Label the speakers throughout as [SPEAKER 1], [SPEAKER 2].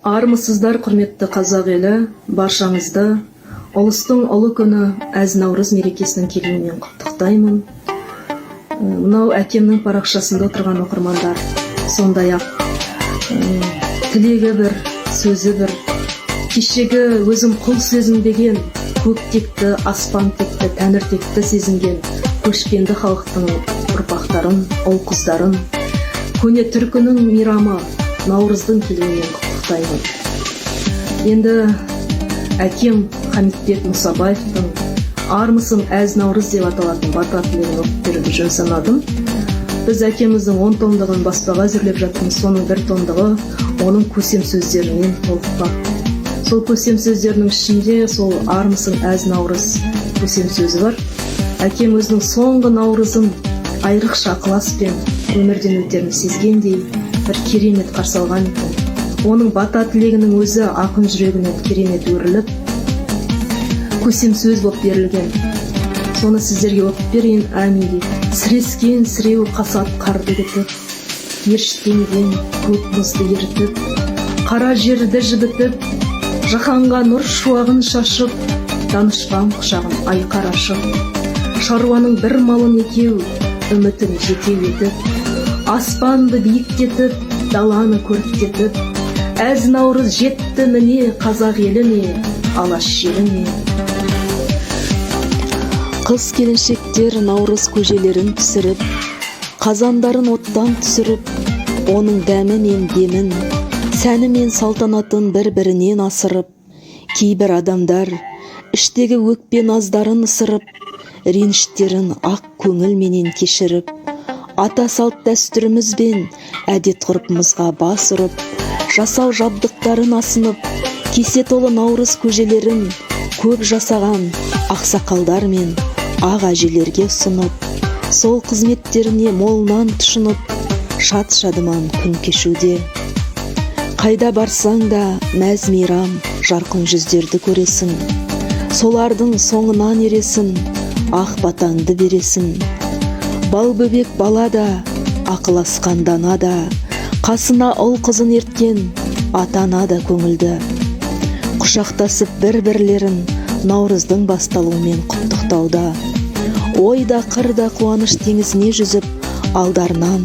[SPEAKER 1] Армысыздар, құрметті қазақ елі, баршаңызды ұлыстың ұлы күні әз Наурыз мерекесінің келуімен құттықтаймын. Мынау әкемнің парақшасында отырған оқырмандар, сондай-ақ тілегі бір, сөзі бір, кешегі өзім құл сезінбеген, көк текті, аспан текті, тәңір текті сезінген көшпенді халықтың ұрпақтарын, ұл қыздарын, көне түркінің мейрамы Наурыздың келуімен құттықтаймын. Енді әкем Хамитбек Мұсабаевтың армысың әз Наурыз деп аталатын бата тілегін оқып беруді жөн санадым. Біз әкеміздің 10 томдығын баспаға әзірлеп жатырмыз. Соның бір томдығы оның көсем сөздерімен толықпақ. Сол көсем сөздерінің ішінде сол армысың әз Наурыз көсем сөзі бар. Әкем өзінің соңғы Наурызын айрықша ықыласпен өмірден өтерін сезгендей бір керемет қарсы алған екен. Оның бата тілегінің өзі ақын жүрегінен керемет өріліп, көсем сөз болып берілген. Соны сіздерге оқып берейін. Әмин. Сірескен сіреу қасат қарды кетіп, ершіктенген көк мұзды ерітіп, қара жерді жібітіп, жаһанға нұр шуағын шашып, данышпан құшағын айқар ашып, шаруаның бір малын екеу, үмітін жетеу етіп, аспанды биіктетіп, даланы көріктетіп, әз Наурыз жетті міне қазақ еліне, алаш жеріне.
[SPEAKER 2] Қыз келіншектер Наурыз көжелерін пісіріп, қазандарын оттан түсіріп, оның дәмі мен демін, сәні мен салтанатын бір-бірінен асырып, кейбір адамдар іштегі өкпе наздарын ысырып, реніштерін ақ көңілменен кешіріп, ата салт дәстүрімізбен әдет ғұрпымызға бас ұрып, жасау жабдықтарын асынып, кесе толы Наурыз көжелерін көп жасаған ақсақалдар мен ақ әжелерге ұсынып, сол қызметтеріне молынан тұшынып, шат-шадыман күн кешуде. Қайда барсаң да мәз мейрам жарқын жүздерді көресің, солардың соңынан ересің, ақ батаңды бересің. Бал бөбек бала да, ақыласқан дана да, қасына ұл қызын ерткен ата-ана да көңілді. Құшақтасып бір-бірлерін Наурыздың басталуымен құттықтауда. Ойда қырда қуаныш теңізіне жүзіп, алдарынан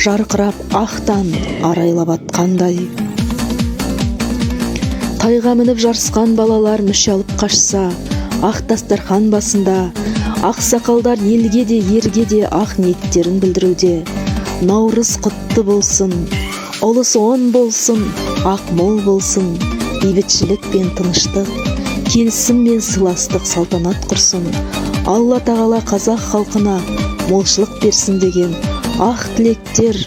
[SPEAKER 2] жарқырап ақтан арайлап атқандай. Тайға мініп жарысқан балалар мүше алып қашса, ақ дастархан басында ақсақалдар елге де ерге де ақ ниеттерін білдіруде. Наурыз құтты болсын, ұлыс он болсын, ақ мол болсын, бейбітшілік пен тыныштық, келісім мен сыйластық салтанат құрсын. Алла тағала қазақ халқына молшылық берсін деген ақ тілектер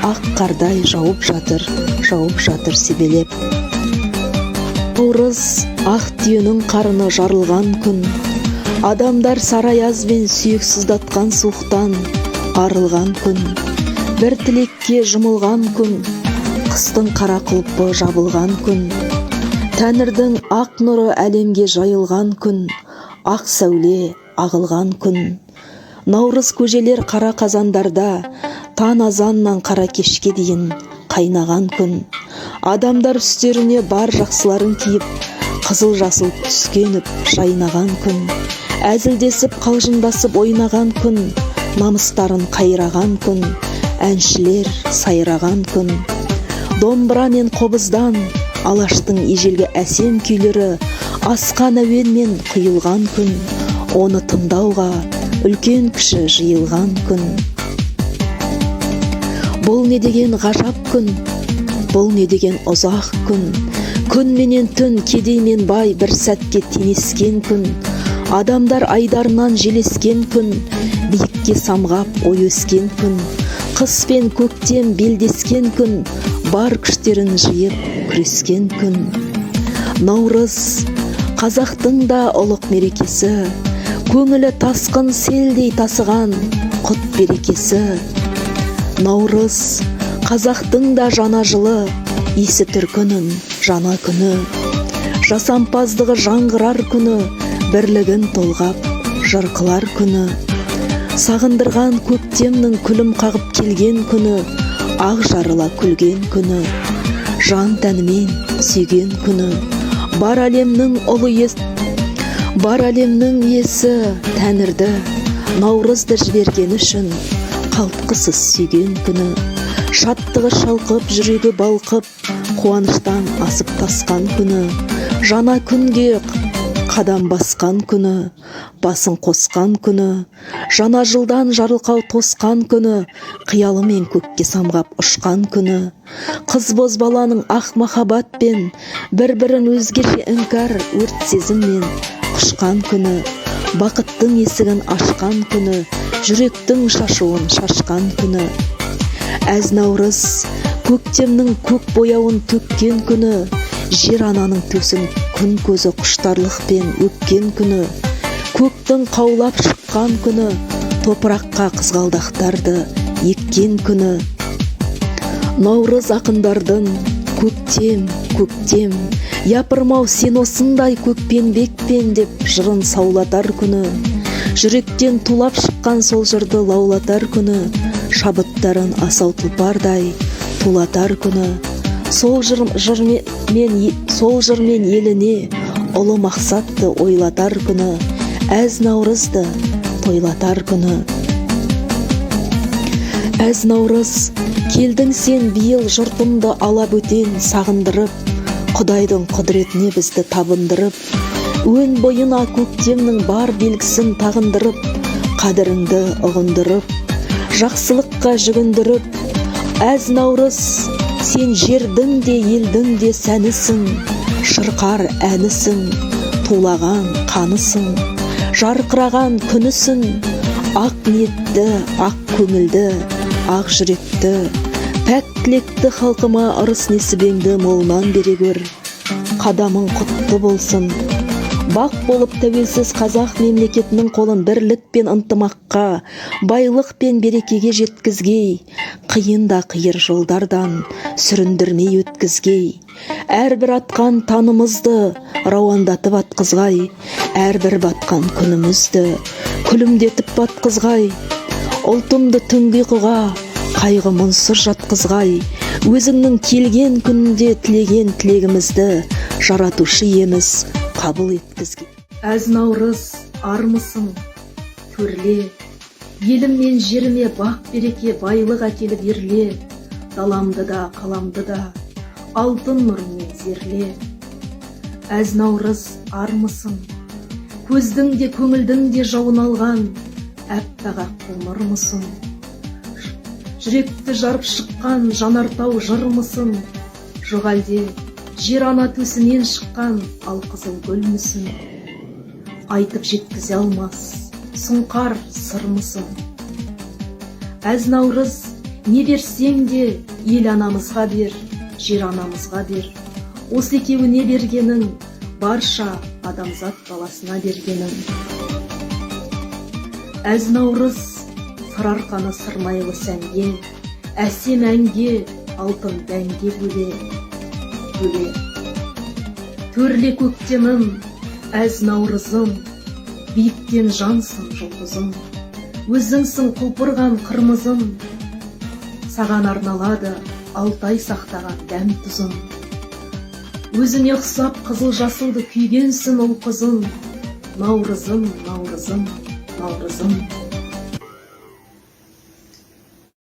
[SPEAKER 2] ақ қардай жауып жатыр себелеп. Наурыз ақ түйенің қарыны жарылған күн, адамдар сараяз бен сүйек сыздатқан суықтан арылған күн, бір тілекке жұмылған күн, қыстың қара құлпы жабылған күн, Тәңірдің ақ нұры әлемге жайылған күн, ақ сәуле ағылған күн. Наурыз көжелер қара қазандарда таң азаннан қара кешке дейін қайнаған күн. Адамдар үстеріне бар жақсыларын киіп, қызыл жасыл түскеніп жайнаған күн. Әзілдесіп қалжыңдасып ойнаған күн, намыстарын қайраған күн, әншілер сайраған күн. Домбыра мен қобыздан алаштың ежелгі әсем күйлері асқан әуенмен құйылған күн, оны тыңдауға үлкен кіші жиылған күн. Бұл не деген ғажап күн, бұл не деген ұзақ күн, күн менен түн, кедей мен бай бір сәтке теңескен күн, адамдар айдарынан желескен күн, биікке самғап ой өскен күн, қыс пен көктем белдескен күн, бар күштерін жиып күрескен күн. Наурыз қазақтың да ұлық мерекесі, көңілі тасқын селдей тасыған құт берекесі. Наурыз қазақтың да жана жылы, есі түркінің жана күні, жасампаздығы жаңғырар күні, бірлігін толғап жырқылар күні. Сағындырған көктемнің күлім қағып келген күні, ақ жарыла күлген күні. жан тәнімен сүйген күні. Бар әлемнің иесі Тәңірді, Наурызды жіберген үшін қалтқысыз сүйген күні. Шаттығы шалқып, жүрегі балқып, қуаныштан асып тасқан күні. Жаңа күнге қадам басқан күні, басын қосқан күні. Жаңа жылдан жарылқау тосқан күні, қиялымен көкке самғап ұшқан күні. Қыз бозбаланың ақ махаббатпен, бір-бірін өзгеше іңкәр өрт сезіммен құшқан күні. Бақыттың есігін ашқан күні, жүректің шашуын шашқан күні. Әз наурыз көктемнің көк бояуын төккен күні, жер ананың төсін күн көзі құштарлықпен өпкен күні. Көктің қаулап шыққан күні, топыраққа қызғалдақтарды еккен күні. Наурыз ақындардың көктем, көктем, япырмау сен осындай көкпен-бекпен деп жырын саулатар күні. Жүректен тулап шыққан сол жырды лаулатар күні, шабыттарын асау тұлпардай тулатар күні. Сол жырмен еліне ұлы мақсатты ойлатар күні, әз наурызды тойлатар күні. Әз наурыз, келдің сен биыл жұртымды ала бөтен сағындырып, Құдайдың құдіретіне бізді табындырып, өн бойына көктемнің бар белгісін тағындырып, қадіріңді ұғындырып, жақсылыққа жүгіндіріп. Әз наурыз, сен жердің де елдің де сәнісің, шырқар әнісің, тулаған қанысың, жарқыраған күнісің. Ақ ниетті, ақ көңілді, ақ жүректі, пәк тілекті халқыма ырыс несібеңді молынан бере көр. Қадамың құтты болсын. Бақ болып тәуелсіз қазақ мемлекетінің қолын бірлік пен ынтымаққа, байлық пен берекеге жеткізгей, қиында қиыр жолдардан сүріндірмей өткізгей. Әрбір атқан танымызды рауандатып атқызғай, әрбір батқан күнімізді күлімдетіп батқызғай. Ұлтымды түнгі ұйқыға, қайғы мұңсыз жатқызғай. Өзіңнің келген күнінде тілеген тілегімізді жаратушы иеміз қабыл еткізгей.
[SPEAKER 1] Әз наурыз армысың, төрле, елім мен жеріме бақ береке байлық әкеліп ерле. Даламды да қаламды да алтын нұрмен зерле. Әз наурыз армысың, көздің де көңілдің де жауын алған әппақ ақ ғұмырмысың. Жүректі жарып шыққан жанартау жырмысың. Жоқ әлде жер ана төсінен шыққан алқызыл гүлмісің. Айтып жеткізе алмас сұңқар сырмысың. Әз наурыз, не берсең де ел анамызға бер, жер анамызға бер. Осы екеуіне бергенің, барша адамзат баласына бергенің. Әз наурыз, сарарқаны сырмайлы сәнге, әсем әнге, алтын дәнге бөле. Төрле көктемім, әз наурызым, биіктен жансың жұлдызым. Өзіңсің құлпырған қырмызым, саған арналады алтай сақтаған дәм тұзым. Өзіне ұқсап қызыл жасылды күйгенсін ұл қызым. Наурызым, наурызым, наурызым.